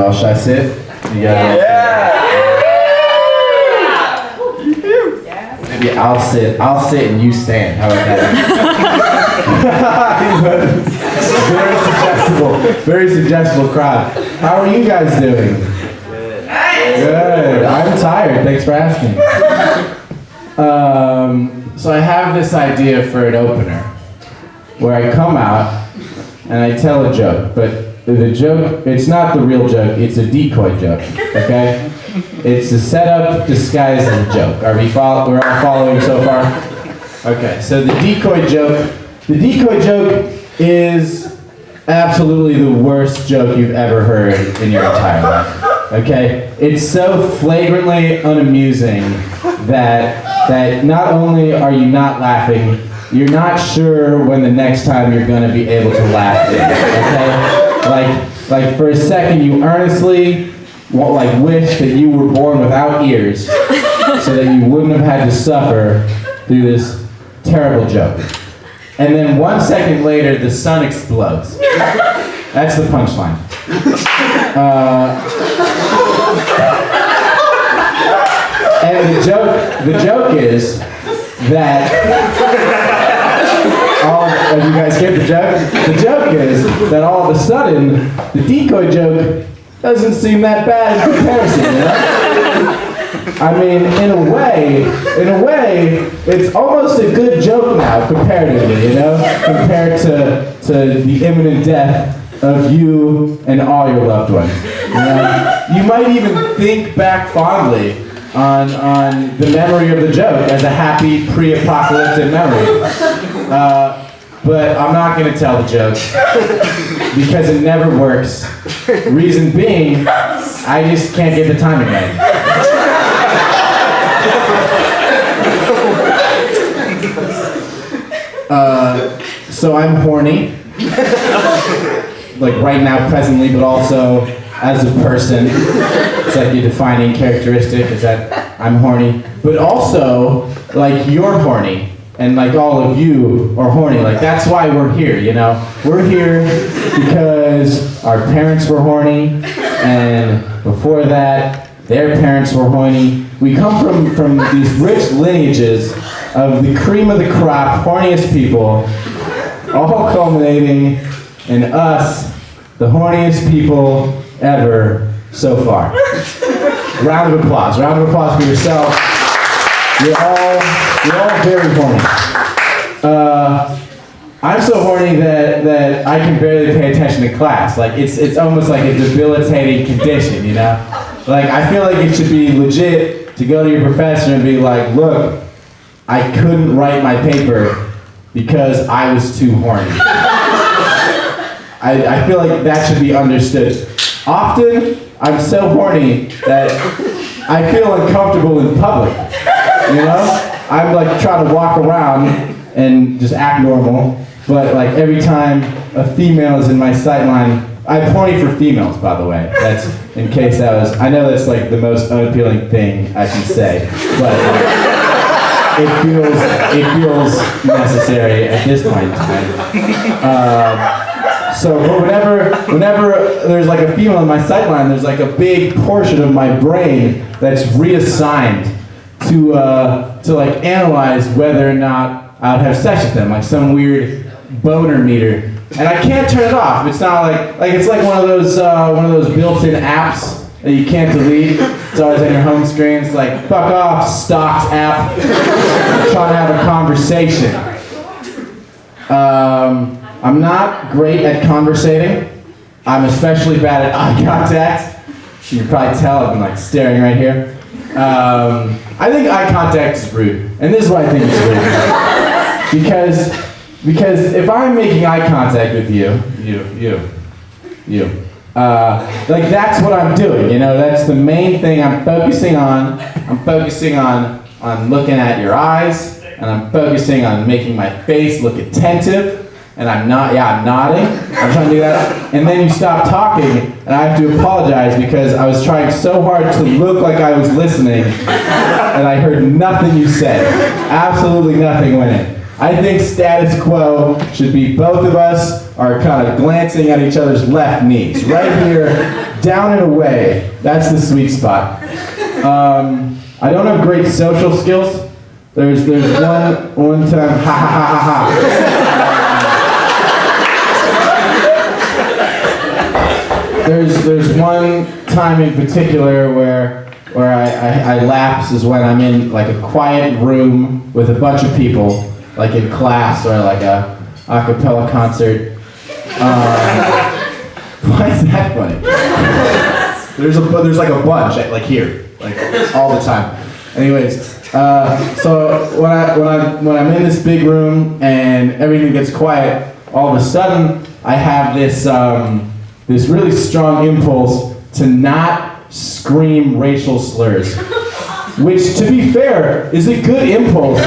y'all. Should I sit? Maybe I'll sit and you stand. How about that? Very suggestible crowd. How are you guys doing? Good. I'm tired. Thanks for asking. So I have this idea for an opener where I come out and I tell a joke, but the joke, it's not the real joke, it's a decoy joke, okay? It's a setup disguised as a joke. We're all following so far? Okay, so the decoy joke is absolutely the worst joke you've ever heard in your entire life, okay? It's so flagrantly unamusing that not only are you not laughing, you're not sure when the next time you're gonna be able to laugh is, okay? Like for a second you earnestly wish that you were born without ears so that you wouldn't have had to suffer through this terrible joke. And then 1 second later, the sun explodes. That's the punchline. And the joke is that have you guys get the joke? The joke is that all of a sudden, the decoy joke doesn't seem that bad in comparison, you know? I mean, in a way, it's almost a good joke now, comparatively, you know? Compared to the imminent death of you and all your loved ones. You know? You might even think back fondly on the memory of the joke as a happy pre-apocalyptic memory. But I'm not going to tell the joke because it never works. Reason being, I just can't get the timing right. So I'm horny, like right now, presently, but also as a person. It's like your defining characteristic is that I'm horny, but also like you're horny. And like all of you are horny, like that's why we're here, you know? We're here because our parents were horny, and before that, their parents were horny. We come from these rich lineages of the cream of the crop, horniest people, all culminating in us, the horniest people ever so far. Round of applause for yourself. You're all very horny. I'm so horny that I can barely pay attention to class. Like it's almost like a debilitating condition, you know? Like I feel like it should be legit to go to your professor and be like, look, I couldn't write my paper because I was too horny. I feel like that should be understood. Often, I'm so horny that I feel uncomfortable in public, you know? I'm like trying to walk around and just act normal, but like every time a female is in my sightline, I'm horny for females, by the way. That's in case that was, I know that's like the most unappealing thing I can say, but it feels necessary at this point in time. But whenever there's like a female in my sightline, there's like a big portion of my brain that's reassigned to like analyze whether or not I would have sex with them, like some weird boner meter, and I can't turn it off. It's not like it's like one of those built-in apps that you can't delete. It's always on your home screen. It's like fuck off, stocks app. I'm trying to have a conversation. I'm not great at conversating. I'm especially bad at eye contact. You can probably tell I've been like staring right here. I think eye contact is rude, and this is why I think it's rude. Because if I'm making eye contact with you, like that's what I'm doing, you know, that's the main thing I'm focusing on. I'm focusing on looking at your eyes, and I'm focusing on making my face look attentive. And I'm nodding. I'm trying to do that. And then you stop talking, and I have to apologize because I was trying so hard to look like I was listening, and I heard nothing you said. Absolutely nothing went in. I think status quo should be both of us are kind of glancing at each other's left knees. Right here, down and away. That's the sweet spot. I don't have great social skills. There's one time, ha ha ha ha ha. There's one time in particular where I lapse is when I'm in like a quiet room with a bunch of people, like in class or like a cappella concert. Why is that funny? There's like a bunch like here, like all the time. Anyways, so when I'm in this big room and everything gets quiet, all of a sudden I have this this really strong impulse to not scream racial slurs, which, to be fair, is a good impulse.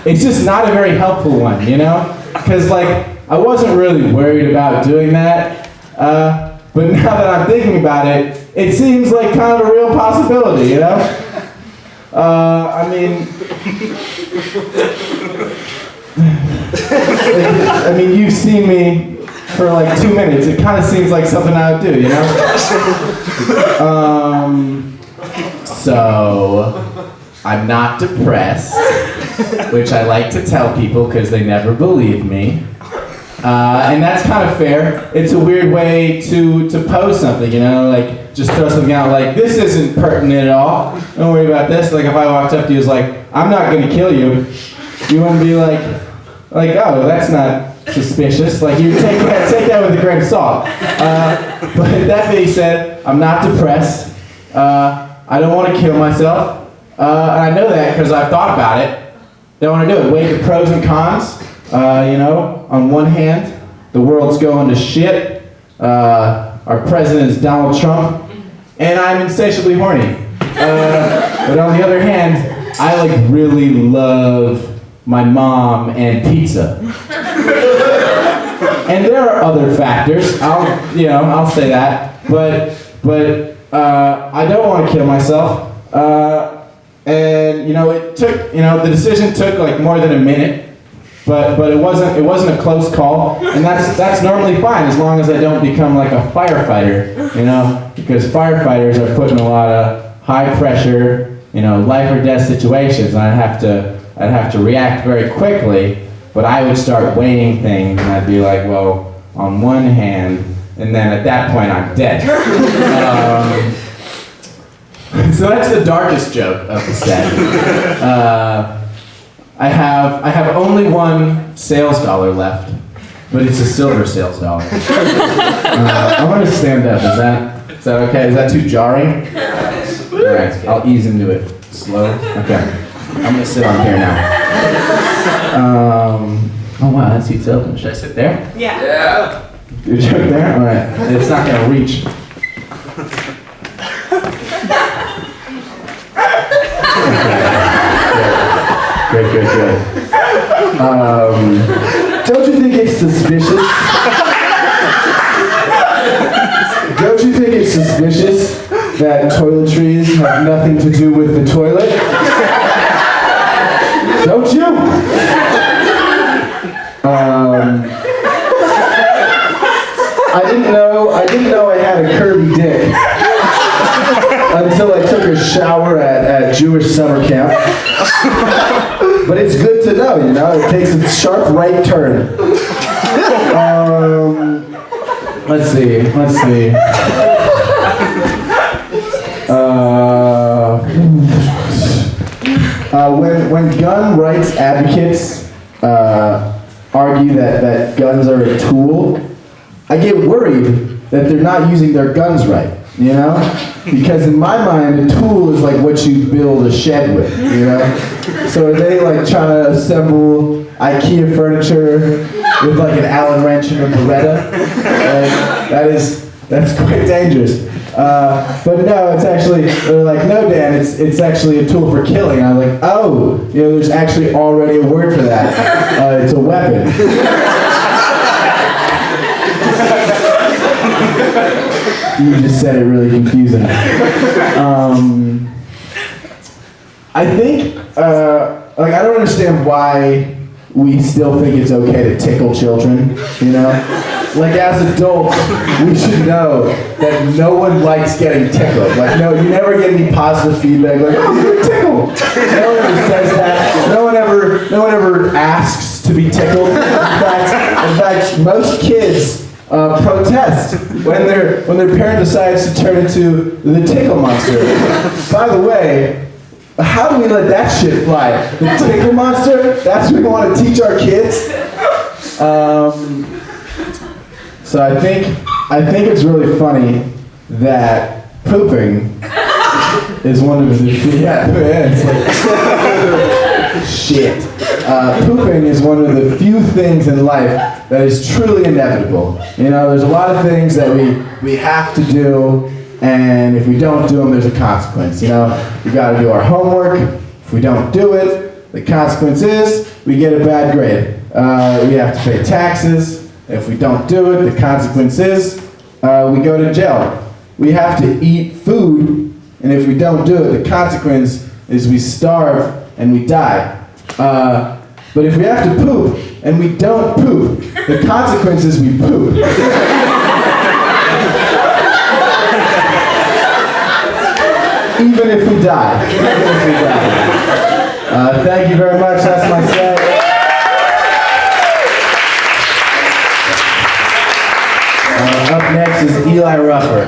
It's just not a very helpful one, you know? Because like I wasn't really worried about doing that, but now that I'm thinking about it, it seems like kind of a real possibility, you know? I mean, you've seen me for like 2 minutes. It kind of seems like something I would do, you know? So, I'm not depressed, which I like to tell people because they never believe me. And that's kind of fair. It's a weird way to pose something, you know, like just throw something out like, this isn't pertinent at all. Don't worry about this. Like if I walked up to you and was like, I'm not gonna kill you, you wouldn't be like, oh, that's not suspicious. Like you take that with a grain of salt. But that being said, I'm not depressed. I don't want to kill myself. And I know that because I've thought about it. Don't want to do it. Weigh the pros and cons. You know, on one hand, the world's going to shit. Our president is Donald Trump, and I'm insatiably horny. But on the other hand, I like really love my mom and pizza. And there are other factors. I'll say that. But I don't want to kill myself. And it took. The decision took like more than a minute. But it wasn't a close call, and that's normally fine as long as I don't become like a firefighter, because firefighters are put in a lot of high pressure, life or death situations, and I'd have to react very quickly. But I would start weighing things, and I'd be like, well, on one hand, and then at that point I'm dead. So that's the darkest joke of the set. I have only one sales dollar left, but it's a silver sales dollar. I'm gonna stand up. Is that okay? Is that too jarring? All right, I'll ease into it slow. Okay, I'm gonna sit on here now. Oh wow, that seat's open. Should I sit there? Yeah. Your joke there? All right, it's not gonna reach. Good. Don't you think it's suspicious? Don't you think it's suspicious that toiletries have nothing to do with the toilet? Don't you? I didn't know I had a curvy dick until I took a shower at Jewish summer camp. But it's good to know, it takes a sharp right turn. Let's see. When gun rights advocates argue that guns are a tool, I get worried that they're not using their guns right, Because in my mind, a tool is like what you build a shed with, So are they like trying to assemble IKEA furniture with like an Allen wrench and a Beretta? That's quite dangerous. But no, it's actually, they're like, no Dan, it's actually a tool for killing. And I'm like, oh, there's actually already a word for that. It's a weapon. You just said it really confusing. I think, I don't understand why we still think it's okay to tickle children, like as adults, we should know that no one likes getting tickled. Like, no, you never get any positive feedback. Like, oh, you're tickled. No one ever says that. No one ever asks to be tickled. In fact, most kids protest when their parent decides to turn into the tickle monster. By the way, how do we let that shit fly? The tickle monster? That's what we want to teach our kids? So I think it's really funny that pooping is one of the it's like shit. Pooping is one of the few things in life that is truly inevitable. You know, there's a lot of things that we have to do, and if we don't do them, there's a consequence. You know, we got to do our homework. If we don't do it, the consequence is we get a bad grade. We have to pay taxes. If we don't do it, the consequence is we go to jail. We have to eat food, and if we don't do it, the consequence is we starve and we die. But if we have to poop and we don't poop, the consequence is we poop. Even if we die. Thank you very much. That's my set. Up next is Eli Ruffer.